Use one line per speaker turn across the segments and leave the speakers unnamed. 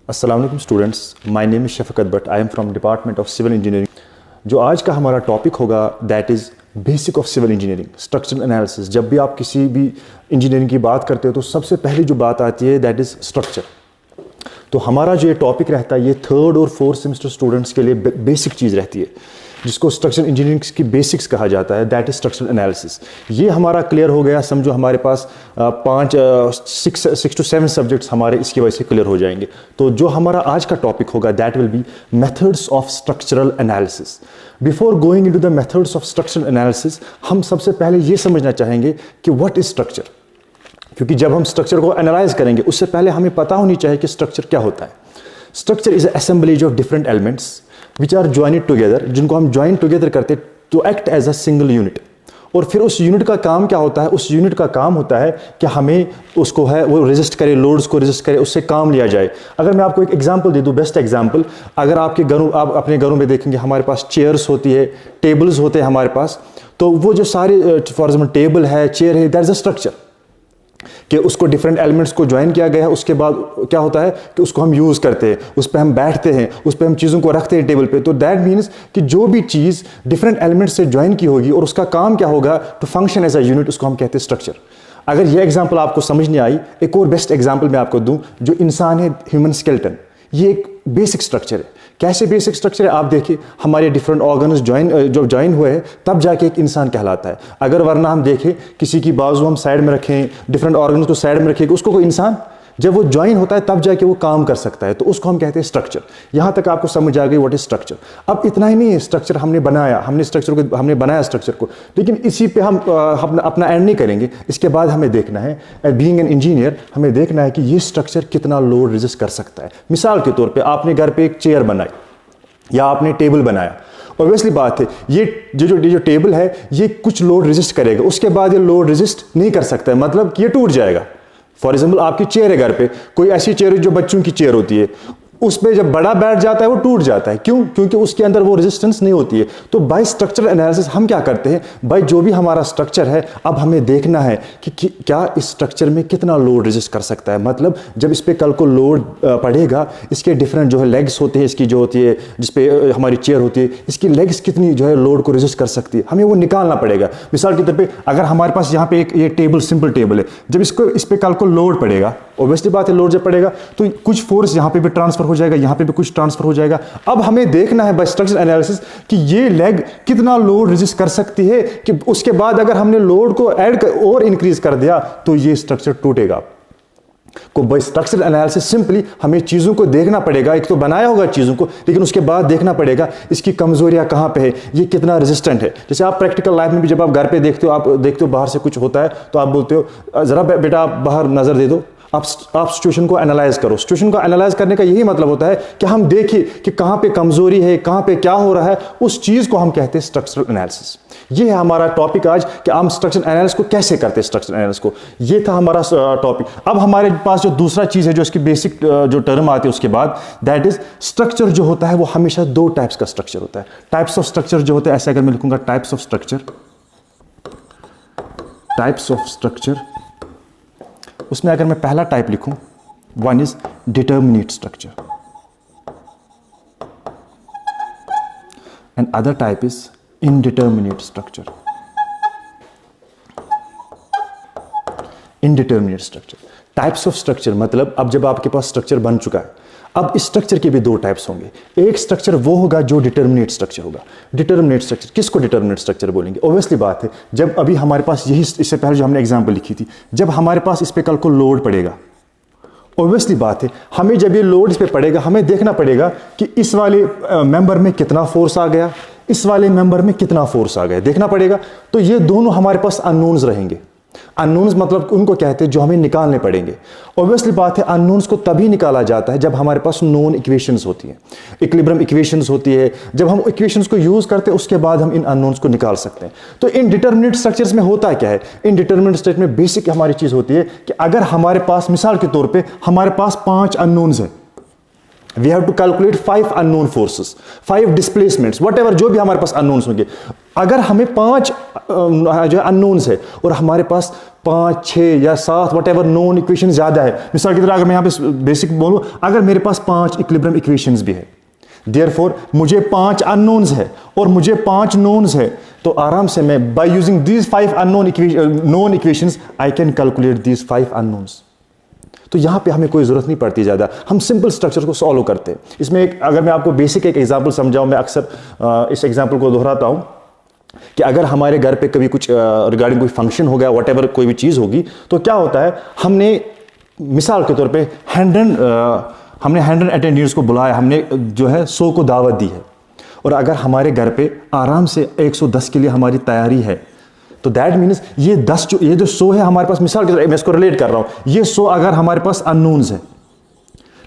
अस्सलाम वालेकुम students, my name is Shafqat but I am from department of civil engineering. जो आज का हमारा टॉपिक होगा that is basic of civil engineering, structural analysis. जब भी आप किसी भी इंजीनियरिंग की बात करते हो तो सबसे पहले जो बात आती है दैट इज़ स्ट्रक्चर। तो हमारा जो ये टॉपिक रहता है ये 3rd और 4th सेमेस्टर स्टूडेंट्स के लिए बेसिक चीज़ रहती है, जिसको स्ट्रक्चरल इंजीनियरिंग की बेसिक्स कहा जाता है, दैट इज स्ट्रक्चरल एनालिसिस। ये हमारा क्लियर हो गया। समझो हमारे पास 6 to 7 सब्जेक्ट्स हमारे इसकी वजह से क्लियर हो जाएंगे। तो जो हमारा आज का टॉपिक होगा that will be methods of structural analysis. Before going into the methods of structural analysis, हम सबसे पहले ये समझना चाहेंगे कि व्हाट इज स्ट्रक्चर, क्योंकि जब हम स्ट्रक्चर को एनालाइज करेंगे उससे पहले हमें पता होनी चाहिए कि स्ट्रक्चर क्या होता है। Structure is assemblies of different elements which are joined together, जिनको हम ज्वाइन टुगेदर करते to act as a single unit. और फिर उस यूनिट का काम क्या होता है? उस यूनिट का काम होता है कि हमें उसको है वो रेजिस्ट करे, लोड्स को रेजिस्ट करे, उससे काम लिया जाए। अगर मैं आपको एक एग्जांपल दे दूं, बेस्ट एग्जांपल, अगर आप अपने घरों में देखेंगे हमारे पास चेयर्स होती है, टेबल्स होते हैं हमारे पास, तो वो जो सारे फॉर एग्जाम्पल टेबल है, चेयर है, दैट इज अ स्ट्रक्चर कि उसको डिफरेंट एलिमेंट्स को ज्वाइन किया गया है। उसके बाद क्या होता है कि उसको हम यूज़ करते हैं, उस पर हम बैठते हैं, उस पर हम चीज़ों को रखते हैं टेबल पे। तो दैट मीन्स कि जो भी चीज़ डिफरेंट एलिमेंट्स से ज्वाइन की होगी और उसका काम क्या होगा to function as a unit, उसको हम कहते हैं स्ट्रक्चर। अगर ये एग्जाम्पल आपको समझ नहीं आई, एक और बेस्ट एग्जाम्पल मैं आपको दूं, जो इंसान है ह्यूमन स्केलेटन, ये एक बेसिक स्ट्रक्चर है। कैसे बेसिक स्ट्रक्चर है? आप देखिए हमारे डिफरेंट ऑर्गन्स जो ज्वाइन हुए हैं तब जाके एक इंसान कहलाता है। अगर वरना हम देखें किसी की बाजू हम साइड में रखें, डिफरेंट ऑर्गन्स को साइड में रखें, उसको कोई इंसान, जब वो ज्वाइन होता है तब जाके वो काम कर सकता है, तो उसको हम कहते हैं स्ट्रक्चर। यहां तक आपको समझ आ गई व्हाट इज स्ट्रक्चर। अब इतना ही नहीं है, स्ट्रक्चर हमने बनाया स्ट्रक्चर को, लेकिन इसी पे हम अपना एंड नहीं करेंगे। इसके बाद हमें देखना है, बीइंग एन इंजीनियर, हमें देखना है कि ये स्ट्रक्चर कितना लोड रेजिस्ट कर सकता है। मिसाल के तौर पर आपने घर पे एक चेयर बनाई या आपने टेबल बनाया, ऑब्वियसली बात है ये जो टेबल है ये कुछ लोड रेजिस्ट करेगा, उसके बाद ये लोड रेजिस्ट नहीं कर सकता है, मतलब कि ये टूट जाएगा। फॉर एग्जाम्पल आपकी चेयर है घर पे, कोई ऐसी चेयर है जो बच्चों की चेयर होती है, उस पर जब बड़ा बैठ जाता है वो टूट जाता है। क्यों? क्योंकि उसके अंदर वो रेजिस्टेंस नहीं होती है। तो बाय स्ट्रक्चरल एनालिसिस हम क्या करते हैं, बाय जो भी हमारा स्ट्रक्चर है, अब हमें देखना है कि क्या इस स्ट्रक्चर में कितना लोड रेजिस्ट कर सकता है। मतलब जब इस पे कल को लोड पड़ेगा, इसके डिफरेंट जो है लेग्स होते हैं, इसकी जो होती है जिसपे हमारी चेयर होती है, इसकी लेग्स कितनी जो है लोड को रेजिस्ट कर सकती है, हमें वो निकालना पड़ेगा। मिसाल के तौर पर अगर हमारे पास यहाँ पे एक ये टेबल सिंपल टेबल है, जब इस पे कल को लोड पड़ेगा, ऑब्वियसली बात है लोड जब पड़ेगा तो कुछ फोर्स यहाँ पे भी ट्रांसफर हो जाएगा, यहाँ पे भी कुछ ट्रांसफर हो जाएगा। अब हमें देखना है बाय स्ट्रक्चरल एनालिसिस कि ये लेग कितना लोड रेजिस्ट कर सकती है, कि उसके बाद अगर हमने लोड को ऐड और इंक्रीज कर दिया तो ये स्ट्रक्चर टूटेगा। को बाय स्ट्रक्चरल एनालिसिस सिंपली हमें चीजों को देखना पड़ेगा। एक तो बनाया होगा चीजों को, लेकिन उसके बाद देखना पड़ेगा इसकी कमजोरियां कहां पे है, ये कितना रेजिस्टेंट है। जैसे आप प्रैक्टिकल लाइफ में भी जब आप घर पे देखते हो, आप देखते हो बाहर से कुछ होता है तो आप बोलते हो जरा बेटा आप बाहर नजर दे दो, आप सिचुएशन को एनालाइज करो। सिचुएशन को एनालाइज करने का यही मतलब होता है कि हम देखें कि कहां पे कमजोरी है, कहां पे क्या हो रहा है, उस चीज को हम कहते हैं स्ट्रक्चरल एनालिसिस। ये है हमारा टॉपिक आज कि हम स्ट्रक्चरल एनालिसिस को कैसे करते हैं। स्ट्रक्चरल एनालिसिस को, ये था हमारा टॉपिक। अब हमारे पास जो दूसरा चीज है जो इसकी बेसिक जो टर्म आती है उसके बाद, दैट इज स्ट्रक्चर जो होता है वो हमेशा 2 टाइप्स का स्ट्रक्चर होता है। टाइप्स ऑफ स्ट्रक्चर जो होते हैं, ऐसे अगर मैं लिखूंगा टाइप्स ऑफ स्ट्रक्चर, उसमें अगर मैं पहला टाइप लिखूं, one is determinate structure and other type is indeterminate structure. Indeterminate structure, types of structure मतलब अब जब आपके पास स्ट्रक्चर बन चुका है, अब इस स्ट्रक्चर के भी 2 टाइप्स होंगे। एक स्ट्रक्चर वो होगा जो डिटर्मिनेट स्ट्रक्चर होगा। डिटर्मिनेट स्ट्रक्चर, किसको डिटर्मिनेट स्ट्रक्चर बोलेंगे? ऑब्वियसली बात है, जब अभी हमारे पास यही इससे पहले जो हमने एग्जांपल लिखी थी, जब हमारे पास इस पे कल को लोड पड़ेगा, ऑब्वियसली बात है हमें जब ये लोड इस पे पड़ेगा, हमें देखना पड़ेगा कि इस वाले मेंबर में कितना फोर्स आ गया, इस वाले मेंबर में कितना फोर्स आ गया, देखना पड़ेगा। तो ये दोनों हमारे पास अननोन्स रहेंगे। अननोन्स मतलब उनको कहते हैं जो हमें निकालने पड़ेंगे। ऑब्वियसली बात है अननोन्स को तभी निकाला जाता है जब हमारे पास नोन इक्वेशंस होती हैं, इक्विलिब्रियम इक्वेशंस होती है। जब हम इक्वेशंस को यूज करते हैं उसके बाद हम इन अननोन्स को निकाल सकते हैं। तो इन डिटर्मिनेट स्ट्रक्चर्स में होता क्या है? इन डिटर्मिनेट स्ट्रक्चर में बेसिक हमारी चीज होती है कि अगर हमारे पास मिसाल के तौर पर हमारे पास 5 अननोन्स है, we have to calculate 5 unknown forces, 5 displacements, whatever जो भी हमारे पास unknowns होंगे। अगर हमें 5 जो अननोन्स है और हमारे पास 5, 6 या 7 वट एवर नोन इक्वेशन ज़्यादा है, मिसाल की तरह अगर मैं यहाँ पे बेसिक बोलूँ, अगर मेरे पास 5 इक्विलिब्रियम इक्वेशंस भी है, देयरफॉर मुझे 5 अननोन्स है और मुझे 5 नोन्स है, तो आराम से मैं bye using these 5 known equations I can calculate these 5 unknowns. तो यहाँ पे हमें कोई ज़रूरत नहीं पड़ती ज़्यादा, हम सिंपल स्ट्रक्चर को सॉल्व करते हैं। इसमें एक अगर मैं आपको बेसिक एक एग्जांपल समझाऊं, मैं अक्सर इस एग्जांपल को दोहराता हूँ कि अगर हमारे घर पे कभी कुछ रिगार्डिंग कोई फंक्शन हो गया, वट एवर कोई भी चीज़ होगी, तो क्या होता है, हमने मिसाल के तौर पे 100 अटेंडेंट्स को बुलाया, हमने जो है 100 को दावत दी है, और अगर हमारे घर पे आराम से 110 के लिए हमारी तैयारी है, तो दैट मीन्स ये 100 है हमारे पास, मिसाल के तौर मैं इसको रिलेट कर रहा हूँ, ये 100 अगर हमारे पास अननोन्स है,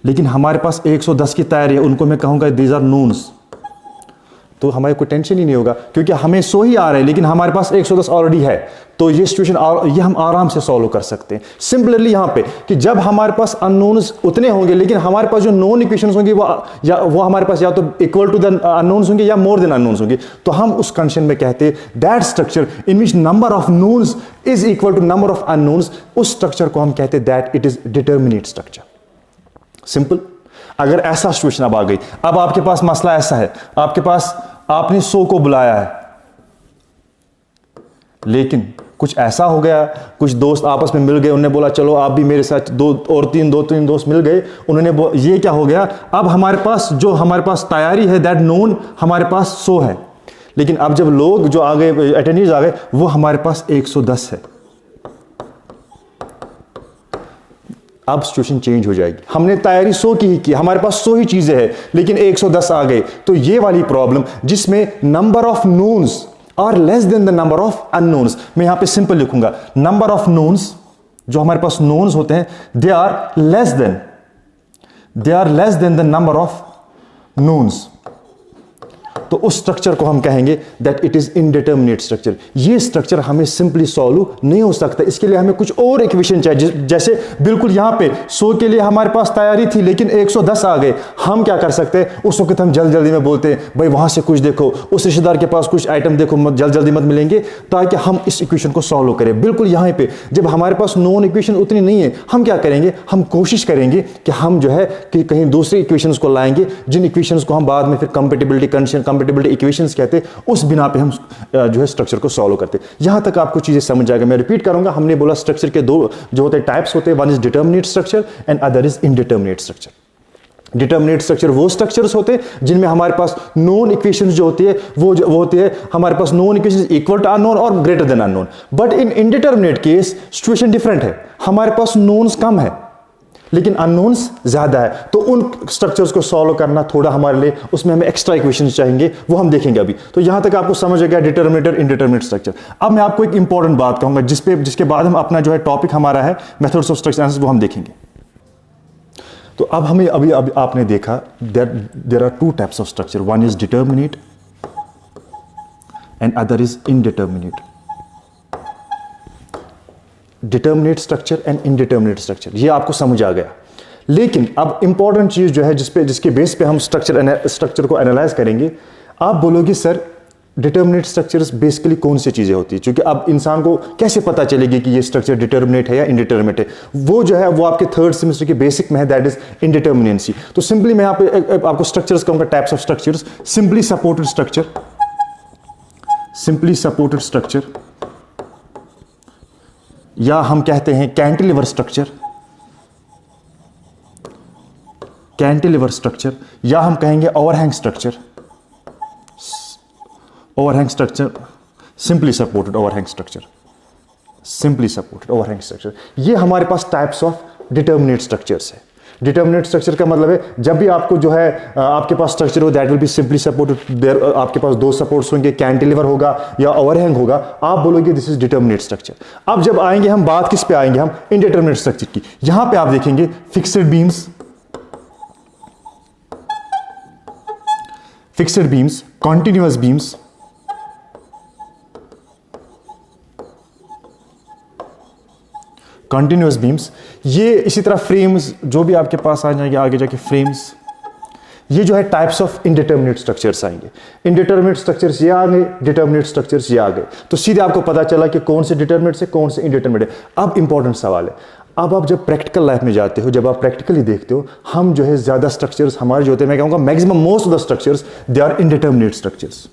लेकिन हमारे पास 110 की तैयारी है, उनको मैं कहूँगा दीज आर नोन्स, तो हमारे कोई टेंशन ही नहीं होगा, क्योंकि हमें 100 ही आ रहे हैं लेकिन हमारे पास 110 ऑलरेडी है। तो ये सिचुएशन ये हम आराम से सॉल्व कर सकते हैं सिंपलली यहाँ पे, कि जब हमारे पास अननोन्स उतने होंगे लेकिन हमारे पास जो नोन इक्वेशंस होंगे वो हमारे पास या तो इक्वल टू द अननोन्स होंगे या मोर देन अननोन्स होंगे, तो हम उस कंडीशन में कहते हैं that structure in which number of knowns is equal to number of unknowns, उस स्ट्रक्चर को हम कहते हैं that it is determinate structure. Simple. अगर ऐसा सिचुएशन अब आ गई, अब आपके पास मसला ऐसा है, आपने 100 को बुलाया है, लेकिन कुछ ऐसा हो गया, कुछ दोस्त आपस में मिल गए, उन्होंने बोला चलो आप भी मेरे साथ, दो तीन दोस्त मिल गए, उन्होंने ये क्या हो गया, अब हमारे पास तैयारी है, दैट नोन हमारे पास 100 है, लेकिन अब जब लोग जो आ गए, अटेंडेंट्स आ गए, वो हमारे पास 110 है। अब सिचुएशन चेंज हो जाएगी, हमने तैयारी 100 की ही की, हमारे पास 100 ही चीजें हैं, लेकिन 110 आ गए, तो ये वाली प्रॉब्लम जिसमें number of knowns are less than the number of unknowns, मैं यहां पे सिंपल लिखूंगा, नंबर ऑफ नोन्स जो हमारे पास नोन्स होते हैं, they are less than the number of knowns, तो उस स्ट्रक्चर को हम कहेंगे that it is indeterminate structure. ये स्ट्रक्चर हमें सिंपली सॉल्व नहीं हो सकता, इसके लिए हमें कुछ और इक्वेशन चाहिए, जैसे बिल्कुल यहां पे 100 के लिए हमारे पास तैयारी थी लेकिन 110 आ गए, हम क्या कर सकते हैं, उस वक्त हम जल्दी में बोलते हैं भाई वहां से कुछ देखो, उस रिश्तेदार के पास कुछ आइटम देखो, जल्दी मत मिलेंगे, ताकि हम इस इक्वेशन को सॉल्व करें। बिल्कुल यहां पे जब हमारे पास नॉन इक्वेशन उतनी नहीं है, हम क्या करेंगे, हम कोशिश करेंगे कि हम जो है कि कहीं दूसरी इक्वेशंस को लाएंगे, जिन इक्वेशंस को हम बाद में फिर कंपैटिबिलिटी कंडीशन, कंपैटिबिलिटी इक्वेशंस कहते हैं, उस बिना पे हम जो है स्ट्रक्चर को सॉल्व करते हैं। यहां तक आपको चीजें समझ जाएगा। मैं रिपीट करूंगा, हमने बोला स्ट्रक्चर के दो जो होते हैं टाइप्स होते हैं, one is determinate structure and other is indeterminate structure. Determinate structure वो स्ट्रक्चर्स होते हैं जिनमें हमारे पास नोन इक्वेशंस जो होती है वो होती है, हमारे पास known equations equal to unknown और greater than unknown. But in indeterminate case situation different है, हमारे पास नोन्स कम है लेकिन अननोन्स ज्यादा है, तो उन स्ट्रक्चर्स को सॉल्व करना थोड़ा हमारे लिए, उसमें हमें एक्स्ट्रा इक्वेशंस चाहेंगे, वो हम देखेंगे अभी। तो यहां तक आपको समझ आ गया डिटर्मिनेट और इनडिटर्मिनेट स्ट्रक्चर। अब मैं आपको एक इंपॉर्टेंट बात कहूंगा जिसके बाद हम अपना जो है टॉपिक हमारा है मेथड्स ऑफ स्ट्रक्चर एनालिसिस, वो हम देखेंगे। तो अब हमें अभी आपने देखा that there are two types of structure, one is determinate and other is indeterminate. Determinate structure and indeterminate structure, ये आपको समझ आ गया। लेकिन अब इंपॉर्टेंट चीज जो है जिसके बेस पे हम स्ट्रक्चर को एनालाइज करेंगे, आप बोलोगे सर डिटर्मिनेट स्ट्रक्चर्स बेसिकली कौन सी चीजें होती है, क्योंकि अब इंसान को कैसे पता चलेगी कि ये स्ट्रक्चर डिटर्मिनेट है या इनडिटर्मिनेट है, वो जो है वो आपके 3rd सेमेस्टर के बेसिक में है, दैट इज इनडिटर्मिनेंसी। तो सिंपली मैं यहाँ पे आपको स्ट्रक्चर्स कहूंगा, types of structures, simply supported structure, या हम कहते हैं कैंटिलीवर स्ट्रक्चर, या हम कहेंगे overhang structure, simply supported overhang structure. ये हमारे पास टाइप्स ऑफ डिटर्मिनेट स्ट्रक्चर्स है। डिटर्मिनेट स्ट्रक्चर का मतलब है जब भी आपको जो है आपके पास स्ट्रक्चर हो that will be simply supported, आपके पास 2 सपोर्ट्स होंगे, कैंटिलीवर होगा या ओवरहैंग होगा, आप बोलोगे दिस इज डिटर्मिनेट स्ट्रक्चर। अब जब आएंगे हम बात किस पे आएंगे, हम इनडिटर्मिनेट स्ट्रक्चर की। यहां पे आप देखेंगे फिक्स्ड बीम्स, कॉन्टिन्यूअस बीम्स, ये इसी तरह फ्रेम्स जो भी आपके पास आ जाएंगे आगे जाके फ्रेम्स, ये जो है टाइप्स ऑफ इनडिटर्मिनेट स्ट्रक्चर्स आएंगे। इनडिटर्मिनेट स्ट्रक्चर्स ये आ गए, डिटर्मिनेट स्ट्रक्चर्स ये आ गए। तो सीधे आपको पता चला कि कौन से डिटर्मिनेट से कौन से इनडिटर्मिनेट है। अब इंपॉर्टेंट सवाल है, अब आप जब प्रैक्टिकल लाइफ में जाते हो, जब आप प्रैक्टिकली देखते हो, हम जो है ज्यादा स्ट्रक्चर्स हमारे जो होते हैं, मैं कहूंगा maximum most of the structures they are indeterminate structures.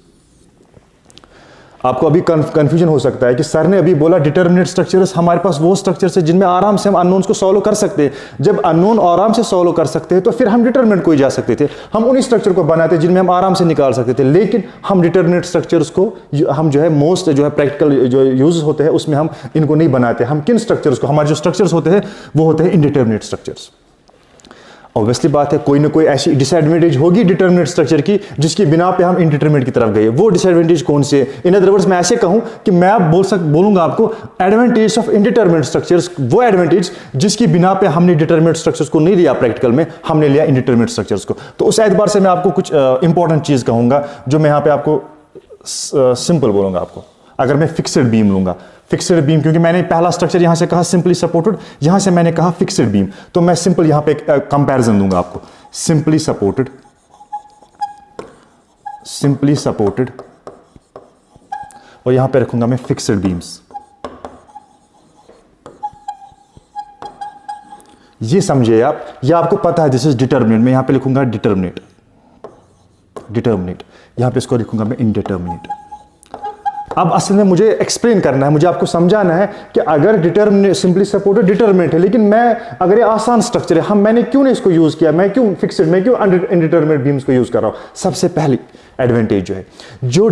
आपको अभी कंफ्यूजन हो सकता है कि सर ने अभी बोला डिटर्मिनेट स्ट्रक्चर्स, हमारे पास वो स्ट्रक्चर्स है जिनमें आराम से हम अननोन्स को सॉल्व कर सकते हैं। जब अननोन आराम से सॉल्व कर सकते हैं तो फिर हम डिटर्मिनेट को ही जा सकते थे, हम उन्हीं स्ट्रक्चर को बनाते जिनमें हम आराम से निकाल सकते थे। लेकिन हम डिटर्मिनेट स्ट्रक्चर्स को हम जो है मोस्ट जो है प्रैक्टिकल जो यूज होते हैं उसमें हम इनको नहीं बनाते। हम किन स्ट्रक्चर्स को, हमारे जो स्ट्रक्चर्स होते हैं वो होते हैं इनडिटर्मिनेट स्ट्रक्चर्स। ऑब्वियसली बात है, कोई ना कोई ऐसी डिसएडवांटेज होगी डिटर्मिनेट स्ट्रक्चर की जिसकी बिना पे हम इनडिटर्मिनेट की तरफ गए। वो डिसएडवांटेज कौन सी है? इन अदर वर्ड्स मैं ऐसे कहूं कि मैं आप बोलूंगा आपको एडवांटेज ऑफ इनडिटर्मिनेट स्ट्रक्चर्स, वो एडवांटेज जिसकी बिना पे हमने डिटर्मिनेट स्ट्रक्चर्स को नहीं लिया प्रैक्टिकल में, हमने लिया इनडिटर्मिनेट स्ट्रक्चर्स को। तो उस एतबार से मैं आपको कुछ इंपॉर्टेंट चीज कहूंगा जो मैं यहां पे आपको सिंपल बोलूंगा। आपको अगर मैं फिक्स्ड बीम लूंगा, फिक्स्ड बीम, क्योंकि मैंने पहला स्ट्रक्चर यहां से कहा सिंपली सपोर्टेड, यहां से मैंने कहा फिक्स्ड बीम, तो मैं सिंपल यहां पे कंपैरिजन दूंगा आपको। सिंपली सपोर्टेड, सिंपली सपोर्टेड, और यहां पे रखूंगा मैं फिक्स्ड बीम्स। ये समझिए आप, ये आपको पता है दिस इज डिटर्मिनेट, मैं यहां पे लिखूंगा डिटर्मिनेट, डिटर्मिनेट, यहां पे इसको लिखूंगा मैं इनडिटर्मिनेट। अब असल में मुझे एक्सप्लेन करना है, मुझे आपको समझाना है कि अगर डिटर्मिनेट, सिंपली सपोर्टेड डिटर्मिनेट है, लेकिन मैं अगर ये आसान स्ट्रक्चर है, मैंने क्यों नहीं इसको यूज किया, मैं क्यों फिक्स्ड, मैं क्यों इनडिटर्मिनेट बीम्स को यूज कर रहा हूं? सबसे पहली एडवांटेज जो है, जो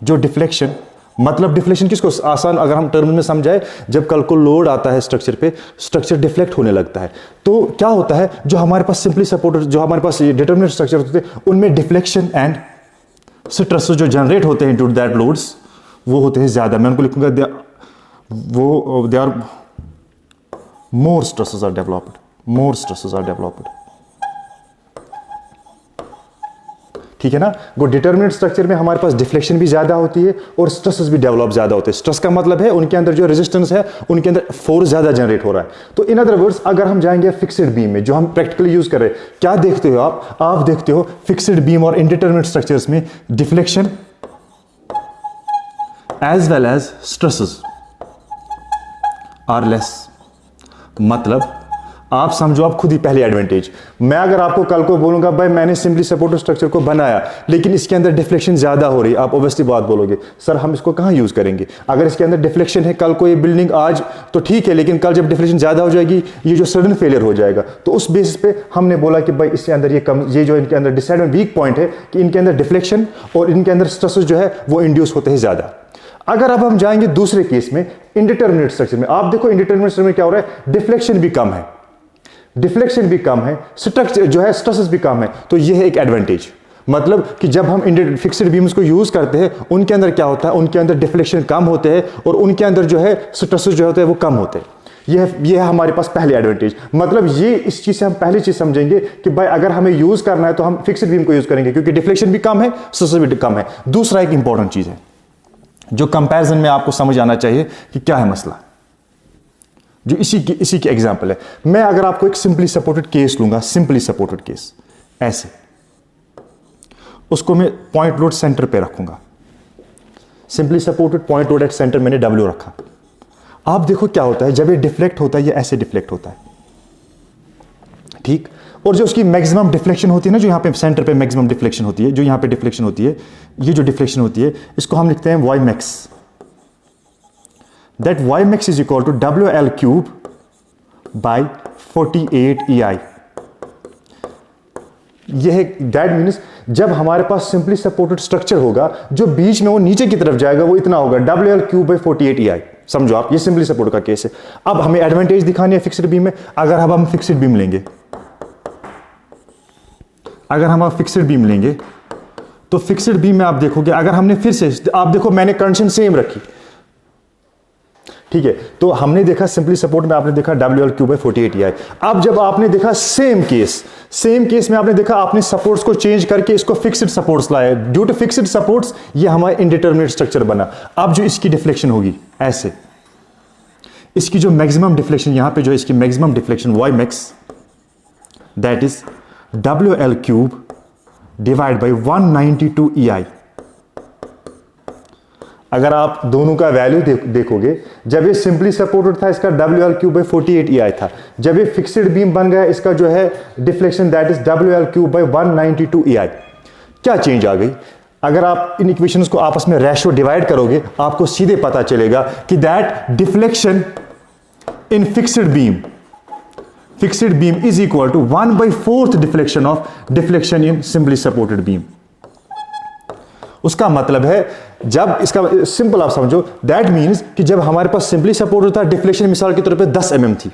डिफ्लेक्शन, मतलब डिफ्लेक्शन किसको आसान अगर हम टर्म में समझाए, जब कल को लोड आता है स्ट्रक्चर पे, स्ट्रक्चर डिफ्लेक्ट होने लगता है, तो क्या होता है, जो हमारे पास सिंपली सपोर्टेड, जो हमारे पास डिटर्मिनेट स्ट्रक्चर होते हैं, उनमें डिफ्लेक्शन एंड स्ट्रेस जो जनरेट होते हैं टू दैट लोड्स, वो होते हैं ज्यादा। मैं उनको लिखूंगा they are more stresses are developed, more stresses are developed. ठीक है ना? वो डिटर्मिनेट स्ट्रक्चर में हमारे पास डिफ्लेक्शन भी ज्यादा होती है और स्ट्रेसेस भी डेवलप ज्यादा होते हैं। स्ट्रेस का मतलब है उनके अंदर जो रेजिस्टेंस है, उनके अंदर फोर्स ज्यादा जनरेट हो रहा है। तो इन अदर वर्ड्स, अगर हम जाएंगे फिक्स्ड बीम में, जो हम प्रैक्टिकली यूज कर रहे हैं, क्या देखते हो आप देखते हो फिक्स्ड बीम और इनडिटर्मिनेट स्ट्रक्चर्स में deflection as well as stresses are less. मतलब आप समझो, आप खुद ही पहली एडवांटेज, मैं अगर आपको कल को बोलूंगा भाई मैंने सिंपली सपोर्टेड स्ट्रक्चर को बनाया लेकिन इसके अंदर डिफ्लेक्शन ज्यादा हो रही है, आप ऑब्वियसली बात बोलोगे सर हम इसको कहां यूज करेंगे? अगर इसके अंदर डिफ्लेक्शन है, कल को ये बिल्डिंग आज तो ठीक है, लेकिन कल जब डिफ्लेक्शन ज्यादा हो जाएगी, ये जो सडन फेलियर हो जाएगा। तो उस बेसिस पे हमने बोला कि भाई इसके अंदर ये जो इनके अंदर डिसएडवांटेज, वीक पॉइंट है कि इनके अंदर डिफ्लेक्शन और इनके अंदर स्ट्रेसेस जो है वो इंड्यूस होते हैं ज्यादा। अगर अब हम जाएंगे दूसरे केस में, इनडिटर्मिनेट स्ट्रक्चर में, आप देखो इनडिटर्मिनेट स्ट्रक्चर में क्या हो रहा है, डिफ्लेक्शन भी कम है, डिफ्लेक्शन भी कम है, स्ट्रक्चर जो है स्ट्रेसेस भी कम है। तो ये है एक एडवांटेज। मतलब कि जब हम फिक्स्ड बीम्स को यूज करते हैं, उनके अंदर क्या होता है, उनके अंदर डिफ्लेक्शन कम होते हैं और उनके अंदर जो है स्ट्रेसेस जो होते हैं वो कम होते हैं। ये है हमारे पास पहले एडवांटेज। मतलब ये इस चीज से हम पहली चीज समझेंगे कि भाई अगर हमें यूज करना है तो हम फिक्स्ड बीम को यूज करेंगे क्योंकि डिफ्लेक्शन भी कम है, स्ट्रेसेस भी कम है। दूसरा एक इंपॉर्टेंट चीज है जो कंपैरिजन में आपको समझ आना चाहिए कि क्या है मसला, जो इसी की एग्जांपल है। मैं अगर आपको एक सिंपली सपोर्टेड केस लूंगा, सिंपली सपोर्टेड केस ऐसे, उसको मैं पॉइंट लोड सेंटर पे रखूंगा, simply supported point load at centre मैंने डब्ल्यू रखा। आप देखो क्या होता है, जब ये डिफ्लेक्ट होता है ये ऐसे डिफ्लेक्ट होता है, ठीक। और जो उसकी मैक्सिमम डिफ्लेक्शन होती है ना, जो यहां पे सेंटर पे मैक्सिमम डिफ्लेक्शन होती है, जो यहां पे डिफ्लेक्शन होती है, ये जो डिफ्लेक्शन होती है इसको हम लिखते हैं y max. That y max is equal to WL cube by 48 EI। यह दैट मीन्स जब हमारे पास सिंपली सपोर्टेड स्ट्रक्चर होगा, जो बीच में वो नीचे की तरफ जाएगा वो इतना होगा WL cube by 48 EI। समझो आप, ये सिंपली सपोर्ट का केस है। अब हमें एडवांटेज दिखानी है फिक्स्ड बीम में। अगर हम फिक्स्ड बीम लेंगे, अगर हम फिक्स्ड बीम लेंगे तो फिक्स्ड बीम में आप देखोगे, अगर हमने फिर से, आप देखो मैंने कंडीशन सेम रखी, ठीक है। तो हमने देखा सिंपली सपोर्ट में आपने देखा WL क्यूब 48 EI। अब जब आपने देखा सेम केस में आपने देखा आपने सपोर्ट्स को चेंज करके इसको फिक्स्ड सपोर्ट्स लाए, ड्यू टू फिक्स्ड सपोर्ट्स ये हमारा इनडिटर्मिनेट स्ट्रक्चर बना। अब जो इसकी डिफ्लेक्शन होगी ऐसे, इसकी जो मैक्सिमम डिफ्लेक्शन यहां पे जो इसकी maximum deflection y max that is WL cube divide by 192 EI। अगर आप दोनों का वैल्यू देखोगे, जब ये सिंपली सपोर्टेड था इसका WL क्यूब बाई 48 EI था, जब ये फिक्स्ड बीम बन गया इसका जो है deflection that is WL cube by 192 EI। क्या चेंज आ गई? अगर आप इन इक्वेशंस को आपस में रेशो डिवाइड करोगे आपको सीधे पता चलेगा कि that deflection in fixed beam is equal to 1/4 deflection of deflection in simply supported beam. उसका मतलब है, जब इसका सिंपल आप समझो, दैट मीन्स कि जब हमारे पास सिंपली सपोर्टेड था डिफ्लेक्शन मिसाल के तौर पे 10 mm थी,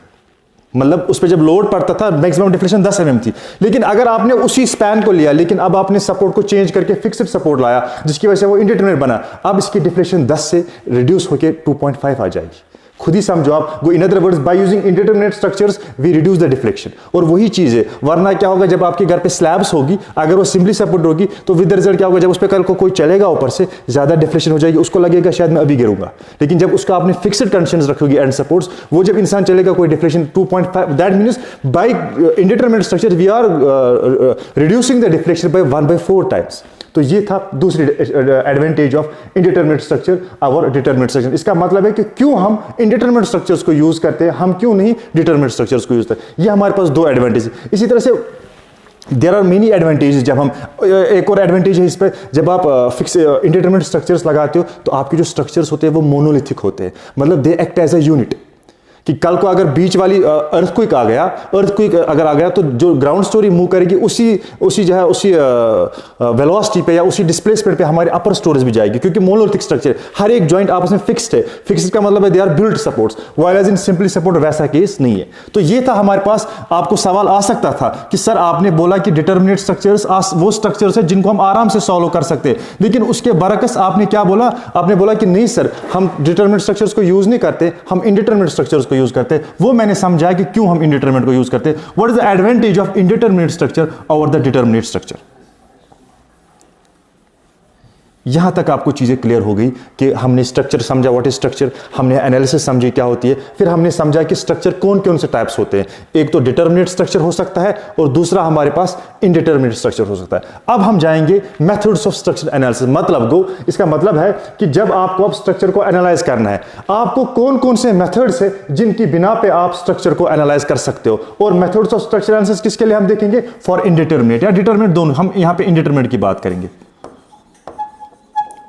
मतलब उस पर जब लोड पड़ता था मैक्सिमम डिफ्लेक्शन 10 mm थी। लेकिन अगर आपने उसी स्पैन को लिया, लेकिन अब आपने सपोर्ट को चेंज करके फिक्स्ड सपोर्ट लाया जिसकी वजह से वो इंडिटरमिनेट बना, अब इसकी डिफ्लेक्शन 10 से रिड्यूस होकर 2.5 आ जाएगी। खुद ही समझो आप, in other words by using indeterminate structures we reduce the deflection. और वही चीज है, वरना क्या होगा, जब आपके घर पे स्लैब्स होगी अगर वो सिंपली सपोर्ट होगी तो विद रिजल्ट क्या होगा, जब उस पर कल को कोई चलेगा ऊपर से ज्यादा डिफ्लेक्शन हो जाएगी, उसको लगेगा शायद मैं अभी गिरूंगा। लेकिन जब उसका आपने फिक्स्ड कंडीशंस रखोगी एंड सपोर्ट्स, वो जब इंसान चलेगा कोई deflection 2.5, that means by indeterminate structure we are reducing the deflection by 1/4 times. तो ये था दूसरी एडवांटेज ऑफ इंडिटरमिनेट स्ट्रक्चर और डिटरमिनेट स्ट्रक्चर। इसका मतलब है कि क्यों हम इंडिटरमिनेट स्ट्रक्चर्स को यूज करते हैं, हम क्यों नहीं डिटरमिनेट स्ट्रक्चर्स को यूज करते हैं। ये हमारे पास दो एडवांटेज है। इसी तरह से देयर आर मेनी एडवांटेजेस। जब हम एक और एडवांटेज है इस पर, जब आप फिक्स इंडिटरमिनेट स्ट्रक्चर्स लगाते हो तो आपके जो स्ट्रक्चर्स होते हैं वो मोनोलिथिक होते हैं, मतलब they act as a unit. कि कल को अगर बीच वाली अर्थक्वेक अगर आ गया तो जो ग्राउंड स्टोरी मूव करेगी उसी जो है उसी वेलोसिटी पे या उसी डिस्प्लेसमेंट पे हमारे अपर स्टोरेज भी जाएगी, क्योंकि मोनोलिथिक स्ट्रक्चर हर एक जॉइंट आपस में फिक्स्ड है। फिक्स्ड का मतलब है they are built supports, while as in simply support वैसा केस नहीं है। तो ये था हमारे पास। आपको सवाल आ सकता था कि सर आपने बोला कि डिटरमिनेट स्ट्रक्चर्स वो स्ट्रक्चर्स है जिनको हम आराम से सॉल्व कर सकते हैं, लेकिन उसके बरकस आपने क्या बोला, आपने बोला कि नहीं सर हम डिटरमिनेट स्ट्रक्चर्स को यूज नहीं करते, हम इंडिटरमिनेट स्ट्रक्चर्स को यूज करते। वो मैंने समझा कि क्यों हम इंडिटरमिनेट को यूज करते। What is the advantage of indeterminate structure over the determinate structure. यहां तक आपको चीजें क्लियर हो गई कि हमने स्ट्रक्चर समझा, व्हाट इज स्ट्रक्चर, हमने एनालिसिस समझी क्या होती है, फिर हमने समझा कि स्ट्रक्चर कौन कौन से टाइप्स होते हैं। एक तो डिटरमिनेट स्ट्रक्चर हो सकता है और दूसरा हमारे पास इंडिटरमिनेट स्ट्रक्चर हो सकता है। अब हम जाएंगे मेथड्स ऑफ स्ट्रक्चर एनालिसिस। मतलब गो, इसका मतलब है कि जब आपको अब स्ट्रक्चर को एनालाइज करना है, आपको कौन कौन से मेथड्स है जिनकी बिना पे आप स्ट्रक्चर को एनालाइज कर सकते हो। और मेथड्स ऑफ स्ट्रक्चर एनालिसिस किसके लिए हम देखेंगे, फॉर इंडिटरमिनेट या डिटरमिनेट दोनों। हम यहां पे इंडिटरमिनेट की बात करेंगे,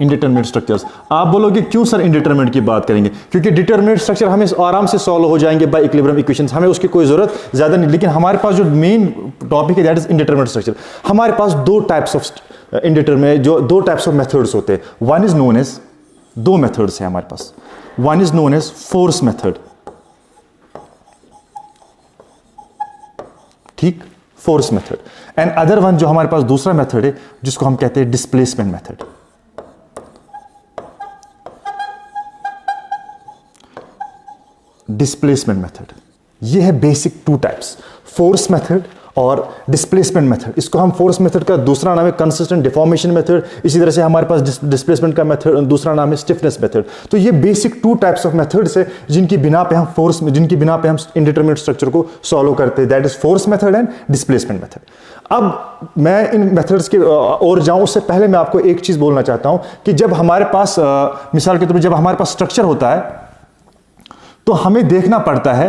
इंडिटरमिनेट स्ट्रक्चर्स। आप बोलोगे क्यों सर इंडिटरमिनेट की बात करेंगे, क्योंकि डिटरमिनेट स्ट्रक्चर हमें आराम से सॉल्व हो जाएंगे बाय इक्विलिब्रियम इक्वेशंस, हमें उसकी कोई जरूरत ज्यादा नहीं। लेकिन हमारे पास जो मेन टॉपिक है दैट इज इंडिटरमिनेट स्ट्रक्चर। हमारे पास दो टाइप्स ऑफ इंडिटरमिनेट, जो दो टाइप्स ऑफ मेथड्स होते हैं। वन इज नोन एज, दो मेथड्स हैं हमारे पास। One is known as force method, ठीक, force method. And other one जो हमारे पास दूसरा मेथड है जिसको हम कहते हैं डिस्प्लेसमेंट मेथड। डिस्प्लेसमेंट मेथड, ये है basic two types, force method और डिस्प्लेसमेंट मेथड। इसको हम फोर्स मेथड का दूसरा नाम है कंसिस्टेंट डिफॉर्मेशन मेथड। इसी तरह से हमारे पास डिस्प्लेसमेंट का मेथड दूसरा नाम है स्टिफनेस मेथड। तो ये basic to types of methods है जिनकी बिना पे हम जिनकी बिना पे हम इंडिटरमिनेट स्ट्रक्चर को सॉल्व करते हैं, that is force method and displacement method. अब मैं इन मेथड्स के और जाऊं उससे पहले मैं आपको एक चीज बोलना चाहता हूं कि जब हमारे पास मिसाल के तौर पर जब हमारे पास स्ट्रक्चर होता है तो हमें देखना पड़ता है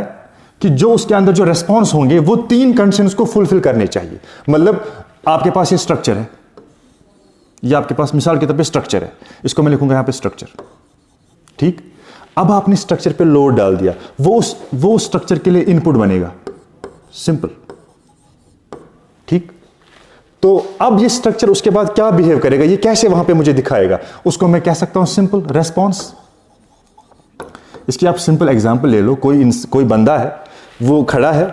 कि जो उसके अंदर जो रेस्पॉन्स होंगे वो तीन कंडीशंस को फुलफिल करने चाहिए। मतलब आपके पास ये स्ट्रक्चर है, ये आपके पास मिसाल के तौर पे स्ट्रक्चर है, इसको मैं लिखूंगा यहां पे स्ट्रक्चर, ठीक। अब आपने स्ट्रक्चर पे लोड डाल दिया, वो स्ट्रक्चर के लिए इनपुट बनेगा, सिंपल, ठीक। तो अब ये स्ट्रक्चर उसके बाद क्या बिहेव करेगा, ये कैसे वहां पे मुझे दिखाएगा, उसको मैं कह सकता हूं सिंपल रेस्पॉन्स। इसकी आप सिंपल एग्जांपल ले लो, कोई बंदा है, वो खड़ा है,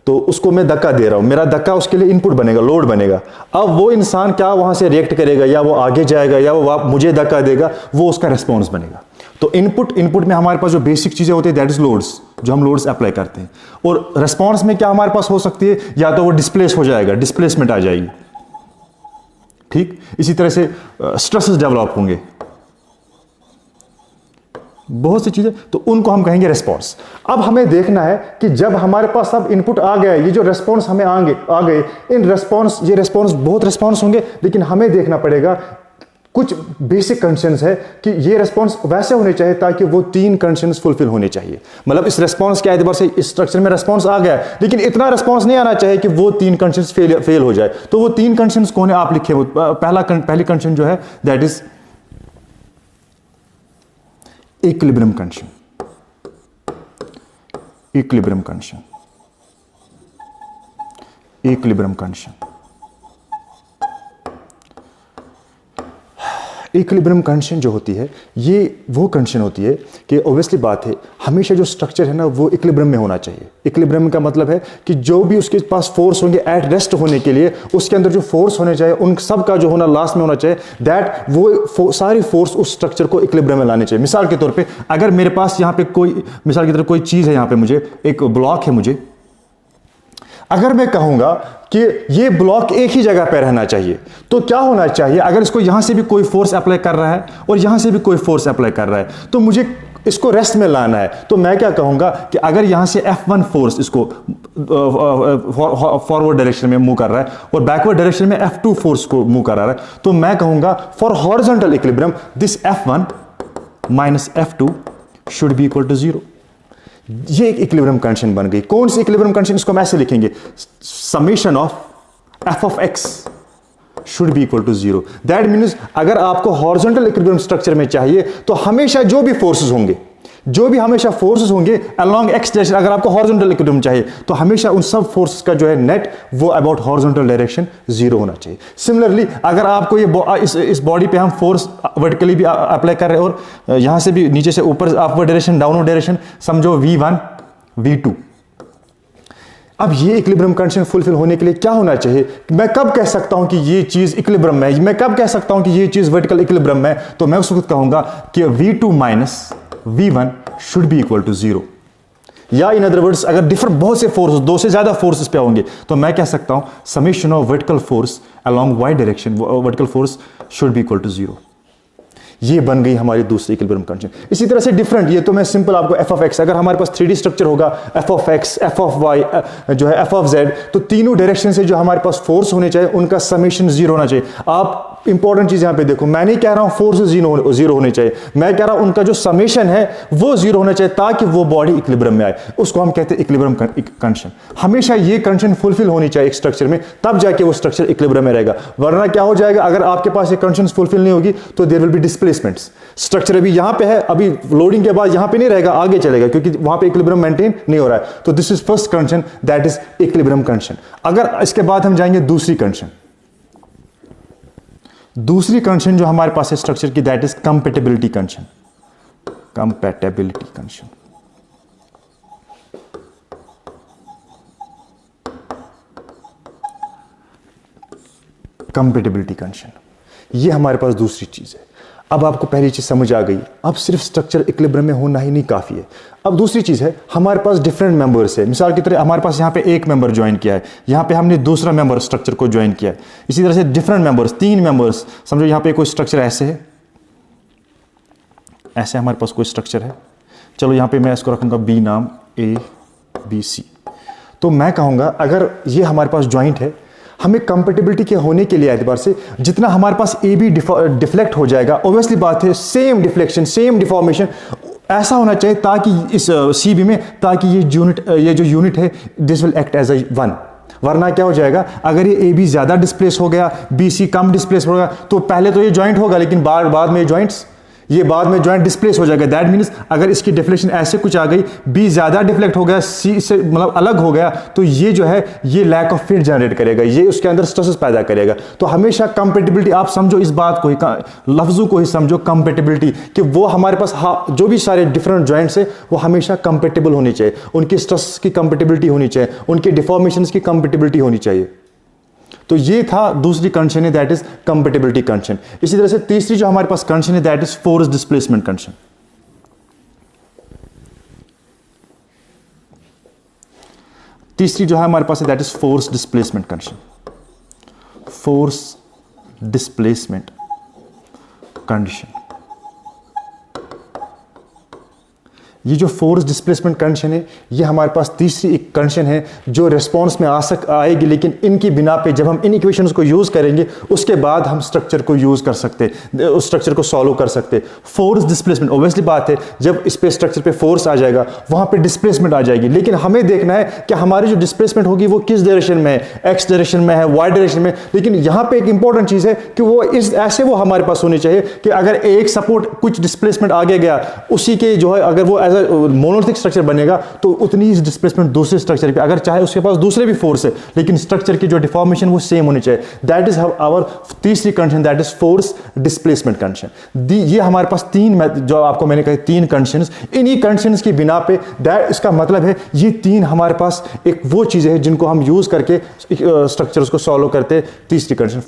तो उसको मैं धक्का दे रहा हूं, मेरा धक्का उसके लिए इनपुट बनेगा, लोड बनेगा। अब वो इंसान क्या वहां से रिएक्ट करेगा, या वो आगे जाएगा या वो मुझे धक्का देगा, वो उसका रेस्पॉन्स बनेगा। तो इनपुट में हमारे पास जो बेसिक चीजें होती है दैट इज लोड्स, जो हम लोड्स अप्लाई करते हैं। और रेस्पॉन्स में क्या हमारे पास हो सकती है, या तो वो डिस्प्लेस हो जाएगा, डिस्प्लेसमेंट आ जाएगी, ठीक। इसी तरह से स्ट्रेसेस डेवलप होंगे, बहुत सी चीजें, तो उनको हम कहेंगे रेस्पॉन्स। अब हमें देखना है कि जब हमारे पास अब इनपुट आ गया, ये जो रेस्पॉन्स हमें आ गए, इन रेस्पॉन्स, ये रेस्पॉन्स बहुत रेस्पॉन्स होंगे, लेकिन हमें देखना पड़ेगा कुछ बेसिक कंडीशंस है कि ये रेस्पॉन्स वैसे होने चाहिए ताकि वो 3 कंडीशंस फुलफिल होने चाहिए। मतलब इस रेस्पॉन्स के एतबार से इस स्ट्रक्चर में रेस्पॉन्स आ गया, लेकिन इतना रेस्पॉन्स नहीं आना चाहिए कि वो 3 कंडीशंस फेल हो जाए। तो वो 3 कंडीशंस कौन है, आप लिखे। पहली कंडीशन जो है that is equilibrium condition. Equilibrium condition, equilibrium condition. Equilibrium condition जो होती है, ये वो कंडीशन होती है कि ऑब्वियसली बात है, हमेशा जो स्ट्रक्चर है ना वो इक्विलिब्रियम में होना चाहिए। इक्विलिब्रियम का मतलब है कि जो भी उसके पास फोर्स होंगे एट रेस्ट होने के लिए, उसके अंदर जो फोर्स होने चाहिए उन सब का जो होना लास्ट में होना चाहिए, दैट वो सारी फोर्स उस स्ट्रक्चर को इक्विलिब्रियम में लाने चाहिए। मिसाल के तौर पर अगर मेरे पास यहाँ पे कोई, मिसाल की तरह कोई चीज़ है, यहाँ पे मुझे एक ब्लॉक है, मुझे अगर मैं कहूंगा कि ये ब्लॉक एक ही जगह पर रहना चाहिए, तो क्या होना चाहिए, अगर इसको यहां से भी कोई फोर्स अप्लाई कर रहा है और यहां से भी कोई फोर्स अप्लाई कर रहा है, तो मुझे इसको रेस्ट में लाना है। तो मैं क्या कहूंगा कि अगर यहां से F1 फोर्स इसको फॉरवर्ड डायरेक्शन में मूव कर रहा है और बैकवर्ड डायरेक्शन में F2 फोर्स को मूव कर रहा है, तो मैं कहूंगा for horizontal equilibrium this F1 minus F2 should be equal to 0। ये एक इक्विलिब्रियम कंडीशन बन गई। कौन सी इक्विलिब्रियम कंडीशन, इसको हम ऐसे लिखेंगे, summation of f of x should be equal to 0। That means अगर आपको हॉरिजॉन्टल इक्विलिब्रियम स्ट्रक्चर में चाहिए तो हमेशा जो भी फोर्सेस होंगे अलोंग एक्स डायरेक्शन, अगर आपको हॉरिजॉन्टल इक्विलिब्रियम चाहिए तो हमेशा उन सब फोर्सेस का जो है नेट वो अबाउट हॉरिजॉन्टल डायरेक्शन 0 होना चाहिए। सिमिलरली अगर आपको ये इस बॉडी पे हम फोर्स वर्टिकली भी अप्लाई कर रहे हैं और यहां से भी नीचे से ऊपर अपवर्ड डायरेक्शन, डाउनवर्ड डायरेक्शन, समझो V1 V2। अब ये इक्विलिब्रियम कंडीशन फुलफिल होने के लिए क्या होना चाहिए, मैं कब कह सकता हूं कि ये चीज इक्विलिब्रियम में है, मैं कब कह सकता हूं कि ये चीज वर्टिकल इक्विलिब्रियम में है, तो मैं उस वक्त कहूंगा कि V2 minus V1 should be equal to 0। या इन अदर वर्ड्स अगर डिफरेंट बहुत से फोर्स, 2 से ज्यादा फोर्सेस पे होंगे, तो मैं कह सकता हूं summation of vertical force along y direction, vertical force should be equal to 0। ये बन गई हमारी दूसरी इक्विलिब्रियम कंडीशन। इसी तरह से डिफरेंट, ये तो मैं सिंपल आपको f of x, अगर हमारे पास 3D स्ट्रक्चर होगा f of x, f of y, जो है f of z, तो तीनों डायरेक्शन से जो हमारे पास फोर्स होने चाहिए उनका समेशन 0 होना चाहिए। आप इंपॉर्टेंट चीज यहां पे देखो, मैं नहीं कह रहा हूं फोर्स 0 होने चाहिए, मैं कह रहा हूं उनका जो समेशन है वो 0 होना चाहिए ताकि वो बॉडी इक्विलिब्रियम में आए। उसको हम कहते हैं इक्विलिब्रियम कंडीशन। हमेशा ये कंडीशन फुलफिल होनी चाहिए एक स्ट्रक्चर में, तब जाके वो स्ट्रक्चर इक्विलिब्रियम में रहेगा। वरना क्या हो जाएगा, अगर आपके पास ये कंडीशन फुलफिल नहीं होगी तो there will be displacements. Structure अभी यहां पे है, अभी लोडिंग के बाद यहां पे नहीं रहेगा, आगे चलेगा क्योंकि वहां पे इक्विलिब्रियम मेंटेन नहीं हो रहा है। तो this is first condition, that is equilibrium condition. अगर इसके बाद हम जाएंगे दूसरी कंडीशन, दूसरी कंडीशन जो हमारे पास है स्ट्रक्चर की, that is compatibility condition. Compatibility condition, compatibility condition, ये हमारे पास दूसरी चीज है। अब आपको पहली चीज समझ आ गई, अब सिर्फ स्ट्रक्चर इक्विलिब्रियम में होना ही नहीं काफी है। अब दूसरी चीज है, हमारे पास डिफरेंट मेंबर्स है। मिसाल की तरह हमारे पास यहाँ पे एक मेंबर ज्वाइन किया है, यहाँ पे हमने दूसरा मेंबर स्ट्रक्चर को ज्वाइन किया है। इसी तरह से डिफरेंट मेंबर्स, 3 मेंबर्स, समझो यहाँ पे कोई स्ट्रक्चर ऐसे है, ऐसे हमारे पास कोई स्ट्रक्चर है। चलो यहाँ पे मैं इसको रखूंगा बी नाम, ABC। तो मैं कहूंगा अगर ये हमारे पास ज्वाइंट है, हमें कंपैटिबिलिटी के होने के लिए एतबार से जितना हमारे पास AB डिफ्लेक्ट हो जाएगा, ऑब्वियसली बात है सेम डिफ्लेक्शन, सेम डिफॉर्मेशन ऐसा होना चाहिए ताकि इस CB में, ताकि ये जो यूनिट है this will act as a 1। वरना क्या हो जाएगा, अगर ये AB ज्यादा डिस्प्लेस हो गया, BC कम डिस्प्लेस हो गया, तो पहले तो ये ज्वाइंट होगा, लेकिन बाद में ये बाद में ज्वाइंट डिस्प्लेस हो जाएगा। दैट मीन्स अगर इसकी डिफ्लेक्शन ऐसे कुछ आ गई, B ज्यादा डिफ्लेक्ट हो गया, C से मतलब अलग हो गया, तो ये जो है ये लैक ऑफ फिट जनरेट करेगा, ये उसके अंदर स्ट्रेसेस पैदा करेगा। तो हमेशा कंपैटिबिलिटी, आप समझो इस बात को ही, लफ्जों को ही समझो, कंपैटिबिलिटी, कि वो हमारे पास जो भी सारे डिफरेंट ज्वाइंट्स है वो हमेशा कंपैटिबल होने चाहिए, उनकी स्ट्रेस की कंपैटिबिलिटी होनी चाहिए, उनके डिफॉर्मेशंस की कंपैटिबिलिटी होनी चाहिए। तो ये था दूसरी कंडीशन है, दैट इज कंपैटिबिलिटी कंडीशन। इसी तरह से तीसरी जो हमारे पास कंडीशन है, that is force displacement condition. तीसरी जो है हमारे पास है, that is force displacement condition. Force displacement condition. ये जो फोर्स डिस्प्लेसमेंट कंडीशन है, ये हमारे पास तीसरी एक कंडीशन है जो रिस्पॉन्स में आएगी, लेकिन इनकी बिना पे जब हम इन इक्वेशंस को यूज़ करेंगे उसके बाद हम स्ट्रक्चर को यूज़ कर सकते, उस स्ट्रक्चर को सॉल्व कर सकते। फोर्स डिस्प्लेसमेंट, ऑब्वियसली बात है, जब इस पे स्ट्रक्चर पे फोर्स आ जाएगा वहाँ पे डिस्प्लेसमेंट आ जाएगी, लेकिन हमें देखना है कि हमारी जो डिस्प्लेसमेंट होगी वो किस डायरेक्शन में है, एक्स डायरेक्शन में है, वाई डायरेक्शन में। लेकिन यहाँ पे एक इंपॉर्टेंट चीज़ है कि वो ऐसे वो हमारे पास होनी चाहिए कि अगर एक सपोर्ट कुछ डिस्प्लेसमेंट आगे गया, उसी के जो है अगर वो एज मोनोलिथिक स्ट्रक्चर बनेगा तो उतनी ही डिस्प्लेसमेंट दूसरे स्ट्रक्चर पे, अगर चाहे उसके पास दूसरे भी फोर्स है लेकिन स्ट्रक्चर की जो डिफॉर्मेशन वो सेम होनी चाहिए। दैट इज आवर तीसरी condition, that is force displacement condition. ये हमारे पास तीन, जो आपको मैंने कहा तीन कंडीशंस, इन्हीं कंडीशंस की बिना पे इसका मतलब है ये तीन हमारे पास एक वो चीजें हैं जिनको हम यूज करके स्ट्रक्चर्स को सॉल्व करते हैं। तीसरी कंडीशन,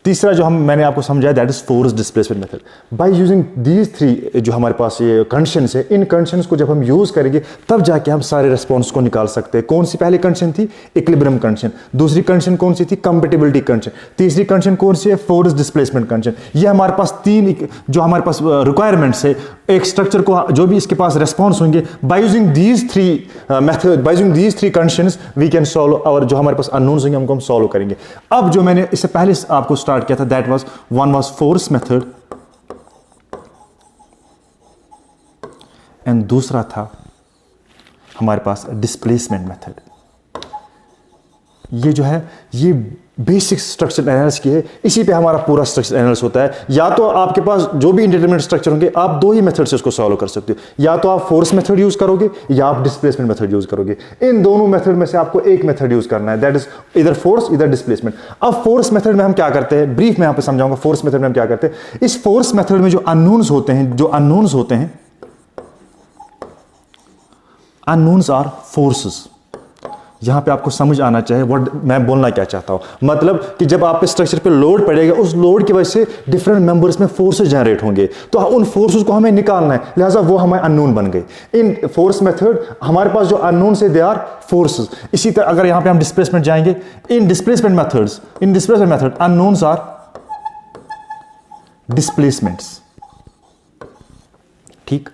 तीसरा जो मैंने आपको समझाया that is force displacement method. By using these three जो हमारे पास ये कंडीशंस है, इन कंडीशंस को जब हम यूज करेंगे तब जाके हम सारे रिस्पॉन्स को निकाल सकते हैं। कौन सी पहली कंडीशन थी? Equilibrium condition. दूसरी कंडीशन कौन सी थी? Compatibility condition. तीसरी कंडीशन कौन सी है? Force displacement condition. ये हमारे पास तीन जो हमारे पास रिक्वायरमेंट्स है एक स्ट्रक्चर को, जो भी इसके पास रिस्पॉन्स होंगे, by using these three method, by using these three conditions we can solve, और जो हमारे पास अननोन्स होंगे हमको हम सॉल्व करेंगे। अब जो मैंने इससे पहले आपको स्टार्ट किया था, that was one was force method and दूसरा था हमारे पास डिस्प्लेसमेंट मेथड। ये जो है ये बेसिक स्ट्रक्चर एनालिसिस की है, इसी पे हमारा पूरा स्ट्रक्चर एनालिसिस होता है। या तो आपके पास जो भी इंडिटरमिनेट स्ट्रक्चर होंगे आप दो ही मेथड से उसको सॉल्व कर सकते हो, या तो आप फोर्स मेथड यूज करोगे या आप डिस्प्लेसमेंट मेथड यूज करोगे। इन दोनों मेथड में से आपको एक मेथड यूज करना है, दैट इज इधर फोर्स इधर डिस्प्लेसमेंट। अब फोर्स मेथड में हम क्या करते हैं, ब्रीफ में यहाँ पे समझाऊंगा। फोर्स मेथड में हम क्या करते हैं, इस फोर्स मेथड में जो अननोन्स होते हैं, अननोन्स आर फोर्सेस। यहां पे आपको समझ आना चाहिए व्हाट मैं बोलना क्या चाहता हूं। मतलब कि जब आप पे स्ट्रक्चर पे लोड पड़ेगा, उस लोड की वजह से डिफरेंट मेंबर्स में फोर्सेस जनरेट होंगे, तो उन फोर्सेस को हमें निकालना है, लिहाजा वो हमें अननोन बन गए। इन फोर्स मेथड हमारे पास जो अननोन से दे आर फोर्सेस। इसी तरह अगर यहां पे हम डिस्प्लेसमेंट जाएंगे, in displacement method unknowns are displacements. ठीक,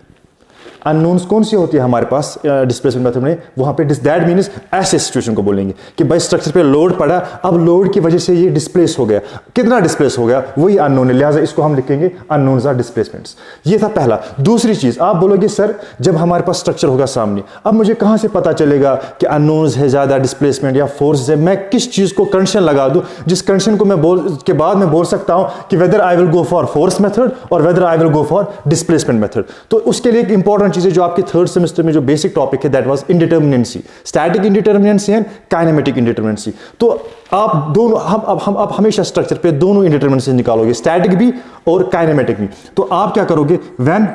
अननोन्स कौन सी होती है हमारे पास डिस्प्लेसमेंट मेथड में? वहां पे दैट मींस ऐसे सिचुएशन को बोलेंगे कि भाई स्ट्रक्चर पे लोड पड़ा, अब लोड की वजह से ये डिस्प्लेस हो गया। कितना डिस्प्लेस हो गया वही अननोन है, लिहाजा इसको हम लिखेंगे अननोन्स आर डिस्प्लेसमेंट्स। ये था पहला। दूसरी चीज आप बोलोगे सर जब हमारे पास स्ट्रक्चर होगा सामने, अब मुझे कहां से पता चलेगा कि अननोन्स है ज्यादा डिस्प्लेसमेंट या फोर्स है? मैं किस चीज को कंडीशन लगा दूं जिस कंडीशन को मैं के बाद मैं बोल सकता हूं कि whether I will go for force method और whether I will go for displacement method. तो उसके लिए एक इंपॉर्टेंट चीजें जो आपके थर्ड सेमेस्टर में जो बेसिक टॉपिक है that was indeterminacy, static indeterminacy and kinematic indeterminacy. तो आप दोनों हम हमेशा स्ट्रक्चर पे दोनों इंडिटरमिनेंसी निकालोगे, स्टैटिक भी और काइनेमेटिक भी। तो आप क्या करोगे, when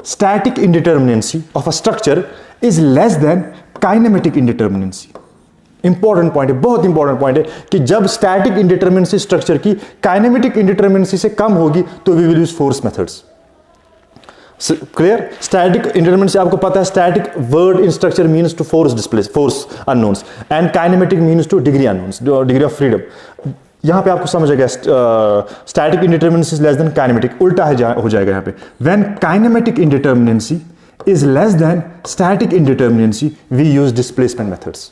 static indeterminacy of a structure is less than kinematic indeterminacy. Important point है, बहुत इंपॉर्टेंट पॉइंट है कि जब स्टैटिक इंडिटरमिनेंसी स्ट्रक्चर की काइनेमेटिक इंडिटरमिनेंसी से कम होगी तो we will use force methods. Clear? Static indeterminacy आपको पता है, static word in structure means to force displace, force unknowns, and kinematic means to degree unknowns, degree of freedom. यहां पे आपको समझ आ गया, static indeterminacy is less than kinematic, उल्टा हो जाएगा यहां पे। When kinematic indeterminacy is less than static indeterminacy we use displacement methods.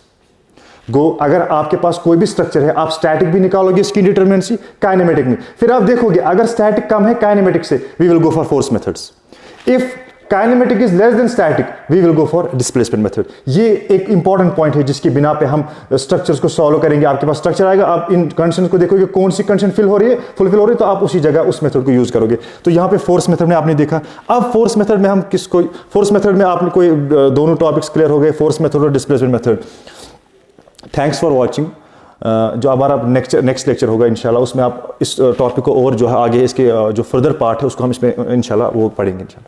अगर आपके पास कोई भी स्ट्रक्चर है, आप स्टैटिक भी निकालोगे इसकी इंडिटरमिनेंसी, काइनेमेटिक भी, फिर आप देखोगे अगर स्टैटिक कम है काइनेमेटिक से, we will go for force methods. If kinetic is less than static, we will go for displacement method. ये एक इंपॉर्टेंट पॉइंट है जिसकी बिना पे हम स्ट्रक्चर्स को सॉल्व करेंगे। आपके पास स्ट्रक्चर आएगा, आप इन कंडीशंस को देखोगे कौन सी कंडीशन फुलफिल हो रही है, तो आप उसी जगह उस मेथड को यूज करोगे। तो यहाँ पे फोर्स मेथड में आपने देखा। अब फोर्स मेथड में हम फोर्स मेथड में आपने कोई दोनों टॉपिक्स क्लियर हो गए, फोर्स मेथड और displacement method. Thanks for watching. जो हमारा नेक्स्ट लेक्चर होगा इंशाल्लाह, उसमें आप इस टॉपिक को और जो है आगे इसके जो फर्दर पार्ट है उसको हम इसमें इंशाल्लाह वो पढ़ेंगे इंशाल्लाह।